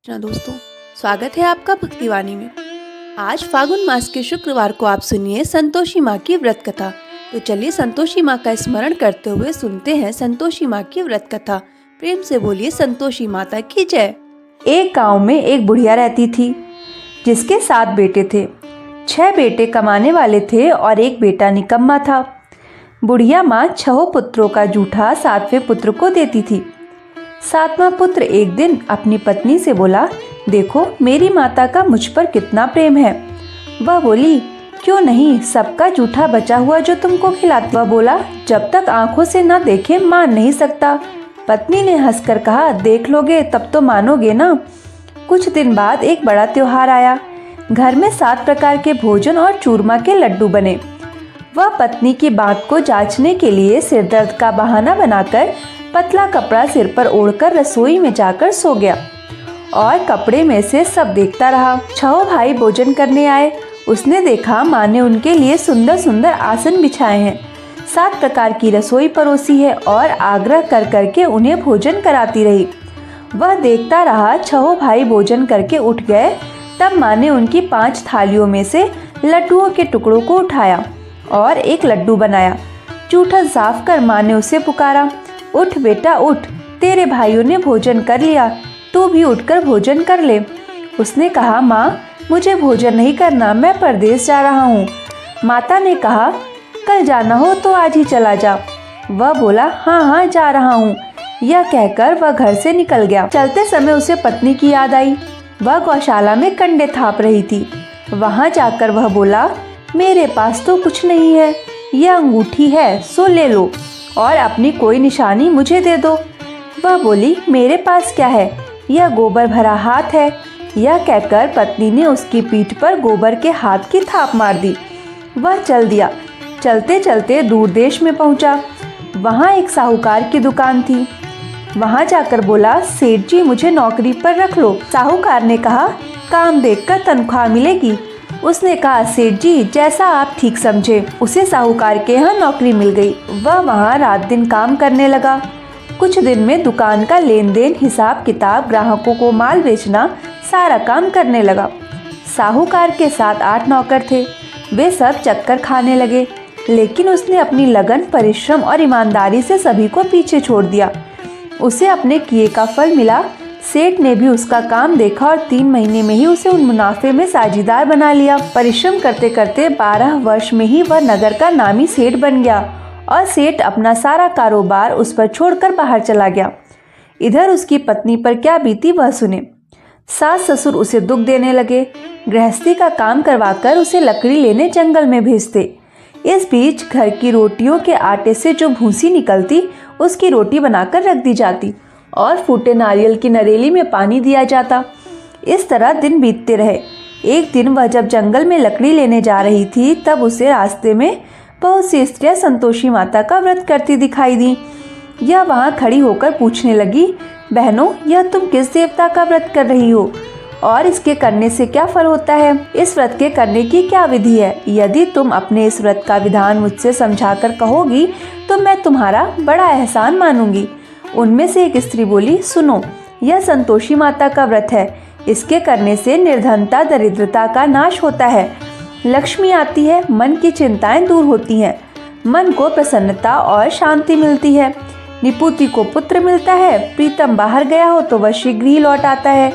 दोस्तों, स्वागत है आपका भक्तिवाणी में। आज फागुन मास के शुक्रवार को आप सुनिए संतोषी माँ की व्रत कथा। तो चलिए संतोषी माँ का स्मरण करते हुए सुनते हैं संतोषी माँ की व्रत कथा। प्रेम से बोलिए संतोषी माता की जय। एक गांव में एक बुढ़िया रहती थी जिसके 7 बेटे थे। 6 बेटे कमाने वाले थे और एक बेटा निकम्मा था। बुढ़िया माँ 6 पुत्रों का जूठा 7वें पुत्र को देती थी। 7वां पुत्र एक दिन अपनी पत्नी से बोला, देखो मेरी माता का मुझ पर कितना प्रेम है। वह बोली, क्यों नहीं, सबका जूठा बचा हुआ जो तुमको खिलाता। वह बोला, जब तक आंखों से न देखे मान नहीं सकता। पत्नी ने हंसकर कहा, देख लोगे तब तो मानोगे ना। कुछ दिन बाद एक बड़ा त्योहार आया। घर में 7 प्रकार के भोजन और चूरमा के लड्डू बने। वह पत्नी की बात को जांचने के लिए सिरदर्द का बहाना बनाकर पतला कपड़ा सिर पर ओढ़कर रसोई में जाकर सो गया और कपड़े में से सब देखता रहा। 6 भाई भोजन करने आए। उसने देखा माँ ने उनके लिए सुंदर सुंदर आसन बिछाए हैं, 7 प्रकार की रसोई परोसी है और आग्रह कर करके उन्हें भोजन कराती रही। वह देखता रहा। 6 भाई भोजन करके उठ गए। तब माँ ने उनकी 5 थालियों में से लड्डुओं के टुकड़ों को उठाया और एक लड्डू बनाया। जूठा साफ कर माँ ने उसे पुकारा, उठ बेटा उठ, तेरे भाइयों ने भोजन कर लिया, तू भी उठकर भोजन कर ले। उसने कहा, माँ मुझे भोजन नहीं करना, मैं परदेश जा रहा हूँ। माता ने कहा, कल जाना हो तो आज ही चला जा। वह बोला, हाँ हाँ जा रहा हूँ। यह कहकर वह घर से निकल गया। चलते समय उसे पत्नी की याद आई। वह गौशाला में कंडे थाप रही थी। वहाँ जाकर वह बोला, मेरे पास तो कुछ नहीं है, यह अंगूठी है सो ले लो और अपनी कोई निशानी मुझे दे दो। वह बोली, मेरे पास क्या है, यह गोबर भरा हाथ है। यह कहकर पत्नी ने उसकी पीठ पर गोबर के हाथ की थाप मार दी। वह चल दिया। चलते चलते दूर देश में पहुंचा। वहां एक साहूकार की दुकान थी। वहां जाकर बोला, सेठ जी मुझे नौकरी पर रख लो। साहूकार ने कहा, काम देखकर तनख्वाह मिलेगी। उसने कहा, सेठ जी जैसा आप ठीक समझे। उसे साहूकार के यहाँ नौकरी मिल गई। वह वहाँ रात दिन काम करने लगा। कुछ दिन में दुकान का लेन देन, हिसाब किताब, ग्राहकों को माल बेचना, सारा काम करने लगा। साहूकार के 7-8 नौकर थे। वे सब चक्कर खाने लगे, लेकिन उसने अपनी लगन, परिश्रम और ईमानदारी से सभी को पीछे छोड़ दिया। उसे अपने किए का फल मिला। सेठ ने भी उसका काम देखा और 3 महीने में ही उसे उन मुनाफे में साझीदार बना लिया। परिश्रम करते करते 12 वर्ष में ही वह नगर का नामी सेठ बन गया और सेठ अपना सारा कारोबार उस पर छोड़कर बाहर चला गया। इधर उसकी पत्नी पर क्या बीती वह सुने। सास ससुर उसे दुख देने लगे। गृहस्थी का काम करवाकर उसे लकड़ी लेने जंगल में भेजते। इस बीच घर की रोटियों के आटे से जो भूसी निकलती उसकी रोटी बनाकर रख दी जाती और फूटे नारियल की नरेली में पानी दिया जाता। इस तरह दिन बीतते रहे। एक दिन वह जब जंगल में लकड़ी लेने जा रही थी तब उसे रास्ते में बहुत सी स्त्रियां संतोषी माता का व्रत करती दिखाई दी। यह वहां खड़ी होकर पूछने लगी, बहनों यह तुम किस देवता का व्रत कर रही हो और इसके करने से क्या फल होता है? इस व्रत के करने की क्या विधि है? यदि तुम अपने इस व्रत का विधान मुझसे समझाकर कहोगी तो मैं तुम्हारा बड़ा एहसान मानूंगी। उनमें से एक स्त्री बोली, सुनो यह संतोषी माता का व्रत है। इसके करने से निर्धनता, दरिद्रता का नाश होता है, लक्ष्मी आती है, मन की चिंताएं दूर होती हैं, मन को प्रसन्नता और शांति मिलती है, निपुति को पुत्र मिलता है, प्रीतम बाहर गया हो तो वह शीघ्र ही लौट आता है,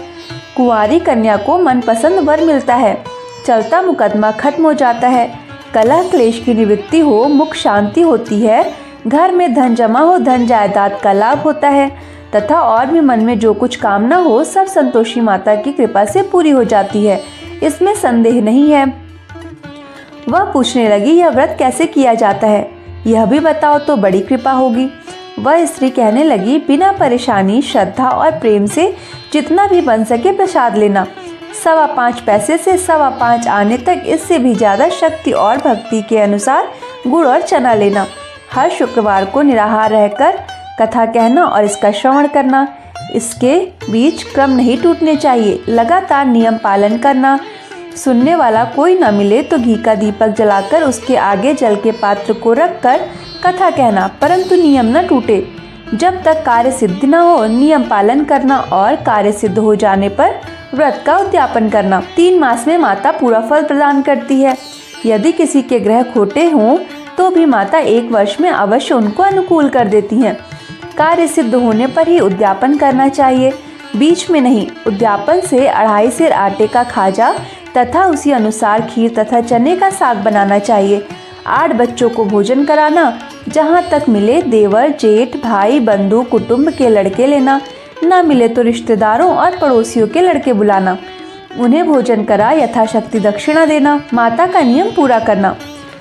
कुंवारी कन्या को मनपसंद वर मिलता है, चलता मुकदमा खत्म हो जाता है, कलह क्लेश की निवृत्ति हो, मुख शांति होती है, घर में धन जमा हो, धन जायदाद का लाभ होता है तथा और भी मन में जो कुछ कामना हो सब संतोषी माता की कृपा से पूरी हो जाती है, इसमें संदेह नहीं है। वह पूछने लगी, यह व्रत कैसे किया जाता है, यह भी बताओ तो बड़ी कृपा होगी। वह स्त्री कहने लगी, बिना परेशानी, श्रद्धा और प्रेम से जितना भी बन सके प्रसाद लेना। 5.25 पैसे से 5.25 आने तक, इससे भी ज्यादा शक्ति और भक्ति के अनुसार गुड़ और चना लेना। हर शुक्रवार को निराहार रहकर कथा कहना और इसका श्रवण करना। इसके बीच क्रम नहीं टूटने चाहिए। लगातार नियम पालन करना। सुनने वाला कोई न मिले तो घी का दीपक जलाकर उसके आगे जल के पात्र को रखकर कथा कहना, परंतु नियम न टूटे। जब तक कार्य सिद्ध न हो नियम पालन करना और कार्य सिद्ध हो जाने पर व्रत का उद्यापन करना। 3 मास में माता पूरा फल प्रदान करती है। यदि किसी के ग्रह खोटे हों तो भी माता 1 वर्ष में अवश्य उनको अनुकूल कर देती हैं। कार्य सिद्ध होने पर ही उद्यापन करना चाहिए, बीच में नहीं। उद्यापन से 2.5 सेर आटे का खाजा तथा उसी अनुसार खीर तथा चने का साग बनाना चाहिए। 8 बच्चों को भोजन कराना, जहाँ तक मिले देवर, जेठ, भाई, बंधु, कुटुंब के लड़के लेना, ना मिले तो रिश्तेदारों और पड़ोसियों के लड़के बुलाना। उन्हें भोजन करा यथाशक्ति दक्षिणा देना। माता का नियम पूरा करना।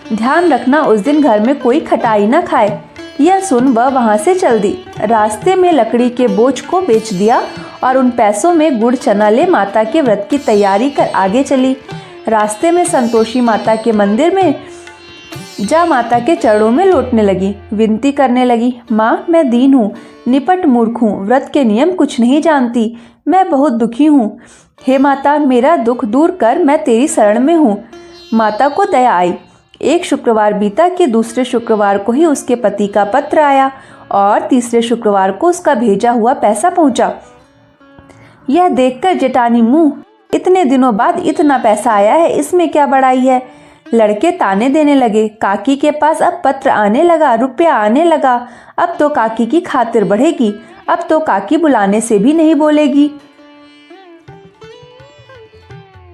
ध्यान रखना उस दिन घर में कोई खटाई न खाए। यह सुन वह वहाँ से चल दी। रास्ते में लकड़ी के बोझ को बेच दिया और उन पैसों में गुड़ चना ले माता के व्रत की तैयारी कर आगे चली। रास्ते में संतोषी माता के मंदिर में जा माता के चरणों में लौटने लगी। विनती करने लगी, माँ मैं दीन हूँ, निपट मूर्ख हूँ, व्रत के नियम कुछ नहीं जानती, मैं बहुत दुखी हूँ। हे माता मेरा दुख दूर कर, मैं तेरी शरण में हूँ। माता को दया आई। एक शुक्रवार बीता कि दूसरे शुक्रवार को ही उसके पति का पत्र आया और तीसरे शुक्रवार को उसका भेजा हुआ पैसा पहुंचा। यह देखकर जेठानी मुँह, इतने दिनों बाद इतना पैसा आया है, इसमें क्या बड़ाई है। लड़के ताने देने लगे। काकी के पास अब पत्र आने लगा, रुपया आने लगा, अब तो काकी की खातिर बढ़ेगी, अब तो काकी बुलाने से भी नहीं बोलेगी।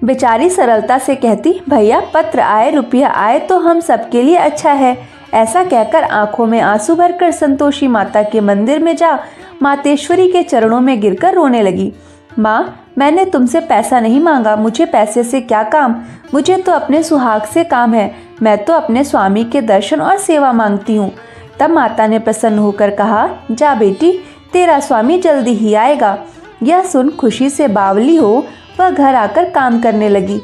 बेचारी सरलता से कहती, भैया पत्र आए, रुपया आए तो हम सबके लिए अच्छा है। ऐसा कहकर आंखों में आंसू भरकर संतोषी माता के मंदिर में जा मातेश्वरी के चरणों में गिरकर रोने लगी। माँ मैंने तुमसे पैसा नहीं मांगा, मुझे पैसे से क्या काम, मुझे तो अपने सुहाग से काम है, मैं तो अपने स्वामी के दर्शन और सेवा मांगती हूँ। तब माता ने प्रसन्न होकर कहा, जा बेटी तेरा स्वामी जल्दी ही आएगा। यह सुन खुशी से बावली हो वह घर आकर काम करने लगी।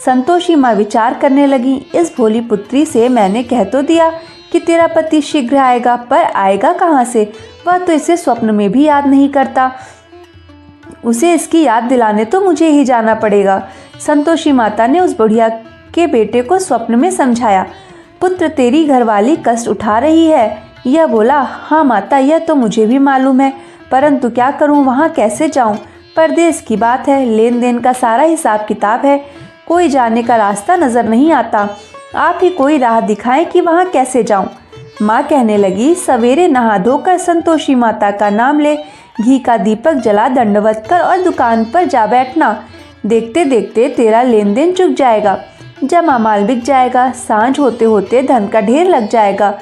संतोषी माँ विचार करने लगी, इस भोली पुत्री से मैंने कह तो दिया कि तेरा पति शीघ्र आएगा, पर आएगा कहाँ से, वह तो इसे स्वप्न में भी याद नहीं करता। उसे इसकी याद दिलाने तो मुझे ही जाना पड़ेगा। संतोषी माता ने उस बुढ़िया के बेटे को स्वप्न में समझाया, पुत्र तेरी घरवाली कष्ट उठा रही है। यह बोला, हाँ माता यह तो मुझे भी मालूम है, परंतु क्या करूँ, वहाँ कैसे जाऊँ, परदेश की बात है, लेन देन का सारा हिसाब किताब है, कोई जाने का रास्ता नजर नहीं आता, आप ही कोई राह दिखाएं कि वहाँ कैसे जाऊँ। माँ कहने लगी, सवेरे नहा धोकर संतोषी माता का नाम ले, घी का दीपक जला दंडवत कर और दुकान पर जा बैठना। देखते देखते तेरा लेन देन चुक जाएगा, जमा माल बिक जाएगा, सांझ होते होते धन का ढेर लग जाएगा।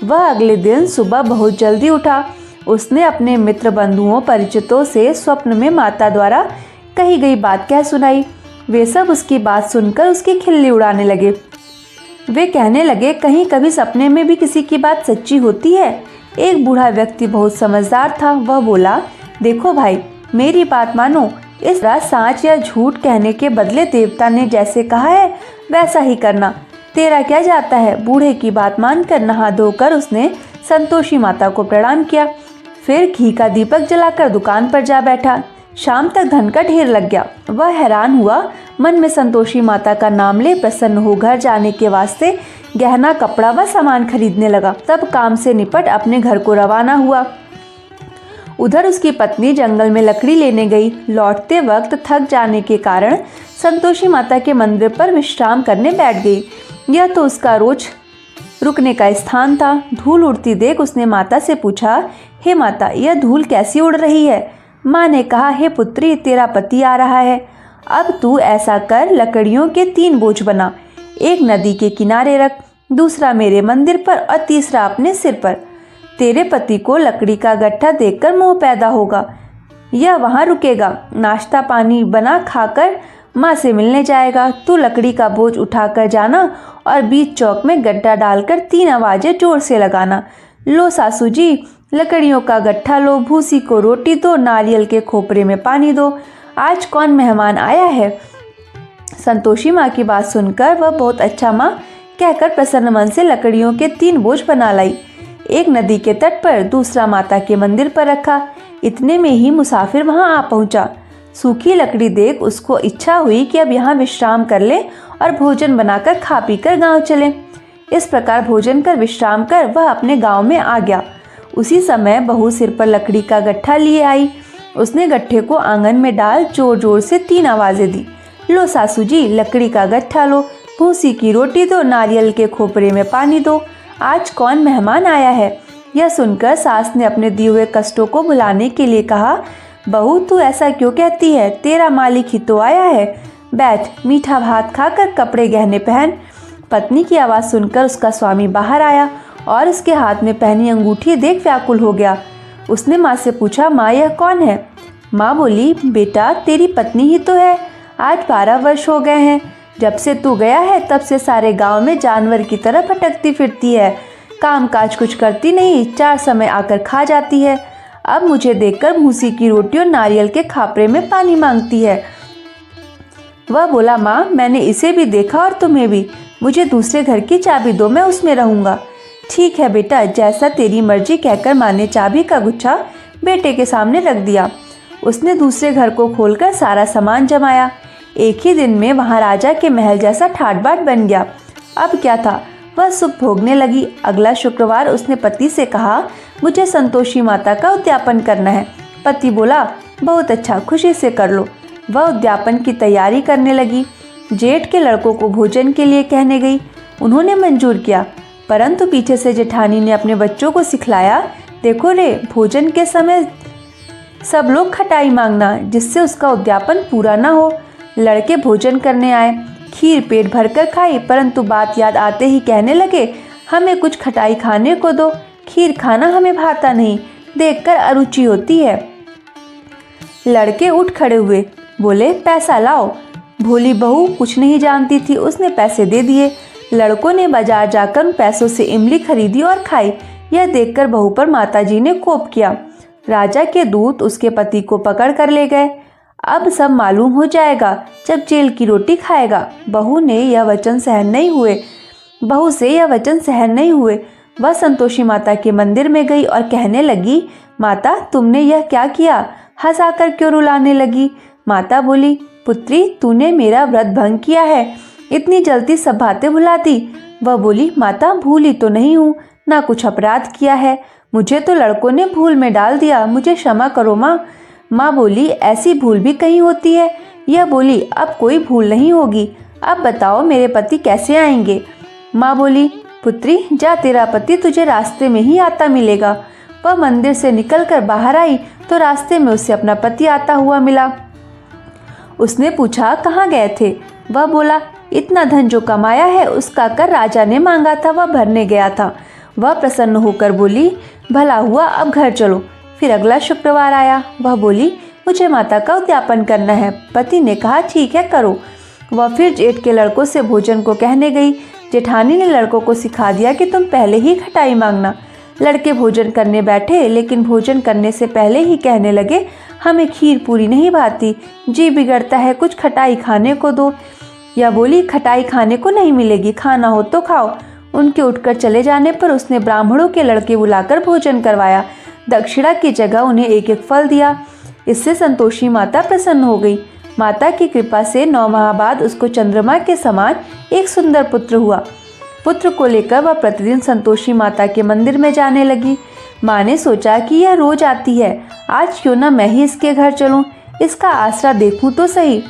वह अगले दिन सुबह बहुत जल्दी उठा। उसने अपने मित्र बंधुओं परिचितों से स्वप्न में माता द्वारा कही गई बात कह सुनाई। वे सब उसकी बात सुनकर उसकी खिल्ली उड़ाने लगे। वे कहने लगे, कहीं कभी सपने में भी किसी की बात सच्ची होती है। एक बूढ़ा व्यक्ति बहुत समझदार था। वह बोला, देखो भाई मेरी बात मानो, इस रात सांच या झूठ कहने के बदले देवता ने जैसे कहा है वैसा ही करना, तेरा क्या जाता है। बूढ़े की बात मानकर नहा धोकर उसने संतोषी माता को प्रणाम किया, फिर घी का दीपक जलाकर दुकान पर जा बैठा। शाम तक धन का ढेर लग गया। वह हैरान हुआ, मन में संतोषी माता का नाम ले प्रसन्न हो घर जाने के वास्ते गहना कपड़ा व सामान खरीदने लगा। तब काम से निपट अपने घर को रवाना हुआ। उधर उसकी पत्नी जंगल में लकड़ी लेने गई। लौटते वक्त थक जाने के कारण संतोषी माता के मंदिर पर विश्राम करने बैठ गई। यह तो उसका रोज रुकने का स्थान था। धूल उड़ती देख उसने माता से पूछा, हे माता यह धूल कैसी उड़ रही है। माँ ने कहा, हे पुत्री तेरा पति आ रहा है, अब तू ऐसा कर, लकड़ियों के 3 बोझ बना, एक नदी के किनारे रख, दूसरा मेरे मंदिर पर और तीसरा अपने सिर पर। तेरे पति को लकड़ी का गट्ठा देखकर मोह पैदा होगा, यह वहाँ रुकेगा, नाश्ता पानी बना खाकर माँ से मिलने जाएगा। तू लकड़ी का बोझ उठाकर जाना और बीच चौक में गड्ढा डालकर 3 आवाजें जोर से लगाना, लो सासू जी लकड़ियों का गट्ठा लो, भूसी को रोटी दो, नारियल के खोपरे में पानी दो, आज कौन मेहमान आया है। संतोषी माँ की बात सुनकर वह बहुत अच्छा माँ कहकर प्रसन्न मन से लकड़ियों के 3 बोझ बना लाई। एक नदी के तट पर, दूसरा माता के मंदिर पर रखा। इतने में ही मुसाफिर वहां आ पहुंचा। सूखी लकड़ी देख उसको इच्छा हुई कि अब यहाँ विश्राम कर ले और भोजन बनाकर खा पी कर गाँव चले। इस प्रकार भोजन कर विश्राम कर वह अपने गाँव में आ गया। उसी समय बहू सिर पर लकड़ी का गट्ठा लिए आई। उसने गट्ठे को आंगन में डाल जोर जोर से 3 आवाजें दी। लो सासू जी, लकड़ी का गट्ठा लो, भूसी की रोटी दो, नारियल के खोपरे में पानी दो, आज कौन मेहमान आया है। यह सुनकर सास ने अपने दिए हुए कष्टों को भुलाने के लिए कहा, बहू तू ऐसा क्यों कहती है, तेरा मालिक ही तो आया है, बैठ मीठा भात खाकर कपड़े गहने पहन। पत्नी की आवाज़ सुनकर उसका स्वामी बाहर आया और उसके हाथ में पहनी अंगूठी देख व्याकुल हो गया। उसने माँ से पूछा, माँ यह कौन है। माँ बोली, बेटा तेरी पत्नी ही तो है, आज 12 वर्ष हो गए हैं, जब से तू गया है तब से सारे गांव में जानवर की तरह भटकती फिरती है, काम काज कुछ करती नहीं, 4 समय आकर खा जाती है, अब मुझे देखकर भूसी की रोटी और नारियल के खापरे में पानी मांगती है। वह बोला, माँ मैंने इसे भी देखा और तुम्हें भी, मुझे दूसरे घर की चाबी दो, मैं उसमें रहूँगा। ठीक है बेटा, जैसा तेरी मर्जी, कहकर माँ ने चाबी का गुच्छा बेटे के सामने रख दिया। उसने दूसरे घर को खोलकर सारा सामान जमाया। एक ही दिन में वहाँ राजा के महल जैसा ठाट बाट बन गया। अब क्या था, वह सुख भोगने लगी। अगला शुक्रवार उसने पति से कहा, मुझे संतोषी माता का उद्यापन करना है। पति बोला, बहुत अच्छा, खुशी से कर लो। वह उद्यापन की तैयारी करने लगी। जेठ के लड़कों को भोजन के लिए कहने गई। उन्होंने मंजूर किया, परंतु पीछे से जेठानी ने अपने बच्चों को सिखलाया, देखो रे, भोजन के समय सब लोग खटाई मांगना, जिससे उसका उद्यापन पूरा ना हो। लड़के भोजन करने आए, खीर पेट भरकर खाई, परंतु बात याद आते ही कहने लगे, हमें कुछ खटाई खाने को दो, खीर खाना हमें भाता नहीं, देखकर अरुचि होती है। लड़के उठ खड़े हुए, बोले, पैसा लाओ। भोली बहू कुछ नहीं जानती थी, उसने पैसे दे दिए। लड़कों ने बाजार जाकर उन पैसों से इमली खरीदी और खाई। यह देखकर बहू पर माताजी ने कोप किया। राजा के दूत उसके पति को पकड़ कर ले गए। अब सब मालूम हो जाएगा जब जेल की रोटी खाएगा। बहू से यह वचन सहन नहीं हुए। वह संतोषी माता के मंदिर में गई और कहने लगी, माता तुमने यह क्या किया, हंसाकर क्यों रुलाने लगी। माता बोली, पुत्री तूने मेरा व्रत भंग किया है, इतनी जल्दी सब बातें भुला दी। वह बोली, माता भूली तो नहीं हूँ, ना कुछ अपराध किया है, मुझे तो लड़कों ने भूल में डाल दिया, मुझे क्षमा करो माँ। माँ बोली, ऐसी भूल भी कहीं होती है। यह बोली, अब कोई भूल नहीं होगी, अब बताओ मेरे पति कैसे आएंगे। माँ बोली, पुत्री जा, तेरा पति तुझे रास्ते में ही आता मिलेगा। वह मंदिर से निकलकर बाहर आई तो रास्ते में उसे अपना पति आता हुआ मिला। उसने पूछा, कहाँ गए थे। वह बोला, इतना धन जो कमाया है उसका कर राजा ने मांगा था, वह भरने गया था। वह प्रसन्न होकर बोली, भला हुआ, अब घर चलो। फिर अगला शुक्रवार आया। वह बोली, मुझे माता का उद्यापन करना है। पति ने कहा, ठीक है करो। वह फिर जेठ के लड़कों से भोजन को कहने गई। जेठानी ने लड़कों को सिखा दिया कि तुम पहले ही खटाई मांगना। लड़के भोजन करने बैठे, लेकिन भोजन करने से पहले ही कहने लगे, हमें खीर पूरी नहीं भाती, जी बिगड़ता है, कुछ खटाई खाने को दो। या बोली, खटाई खाने को नहीं मिलेगी, खाना हो तो खाओ। उनके उठकर चले जाने पर उसने ब्राह्मणों के लड़के बुलाकर भोजन करवाया। दक्षिणा की जगह उन्हें एक एक फल दिया। इससे संतोषी माता प्रसन्न हो गई। माता की कृपा से 9 माह बाद उसको चंद्रमा के समान एक सुंदर पुत्र हुआ। पुत्र को लेकर वह प्रतिदिन संतोषी माता के मंदिर में जाने लगी। माँ ने सोचा कि यह रोज आती है, आज क्यों ना मैं ही इसके घर चलूं, इसका आसरा देखूं तो सही।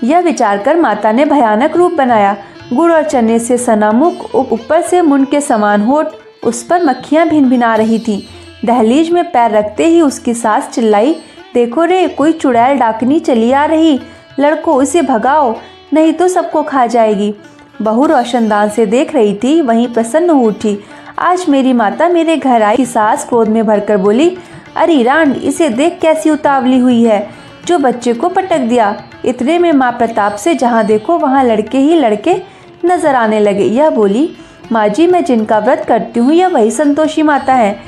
यह विचार कर माता ने भयानक रूप बनाया। गुड़ और चने से सना मुख, ऊपर से मुंड के समान होठ, उस पर मक्खियां भिनभिना रही थीं। दहलीज में पैर रखते ही उसकी सास चिल्लाई, देखो रे, कोई चुड़ैल डाकनी चली आ रही, लड़कों इसे भगाओ, नहीं तो सबको खा जाएगी। बहू रोशनदान से देख रही थी, वहीं प्रसन्न हो उठी। आज मेरी माता मेरे घर आई। सास क्रोध में भरकर बोली, अरे रांड, इसे देख कैसी उतावली हुई है, जो बच्चे को पटक दिया। इतने में माँ प्रताप से जहाँ देखो वहाँ लड़के ही लड़के नजर आने लगे। यह बोली, माँ जी, मैं जिनका व्रत करती हूँ यह वही संतोषी माता है।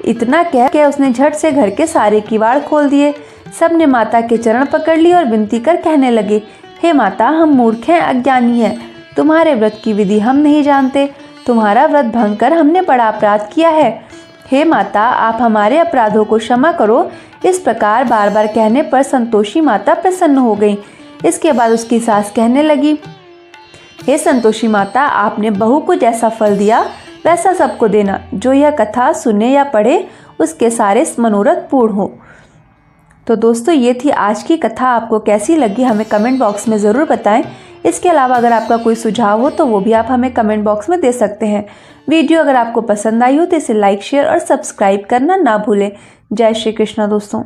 इतना कह के उसने झट से घर के सारे किवाड़ खोल दिए। सब ने माता के चरण पकड़ लिए और विनती कर कहने लगे, हे माता, हम मूर्ख हैं, अज्ञानी हैं, तुम्हारे व्रत की विधि हम नहीं जानते, तुम्हारा व्रत भंग कर हमने बड़ा अपराध किया है। हे माता, आप हमारे अपराधों को क्षमा करो। इस प्रकार बार बार कहने पर संतोषी माता प्रसन्न हो गई। इसके बाद उसकी सास कहने लगी, हे संतोषी माता, आपने बहू को जैसा फल दिया वैसा सबको देना जो यह कथा सुने या पढ़े उसके सारे मनोरथ पूर्ण हो। तो दोस्तों ये थी आज की कथा। आपको कैसी लगी हमें कमेंट बॉक्स में ज़रूर बताएं। इसके अलावा अगर आपका कोई सुझाव हो तो वो भी आप हमें कमेंट बॉक्स में दे सकते हैं। वीडियो अगर आपको पसंद आई हो तो इसे लाइक, शेयर और सब्सक्राइब करना ना भूलें। जय श्री कृष्ण दोस्तों।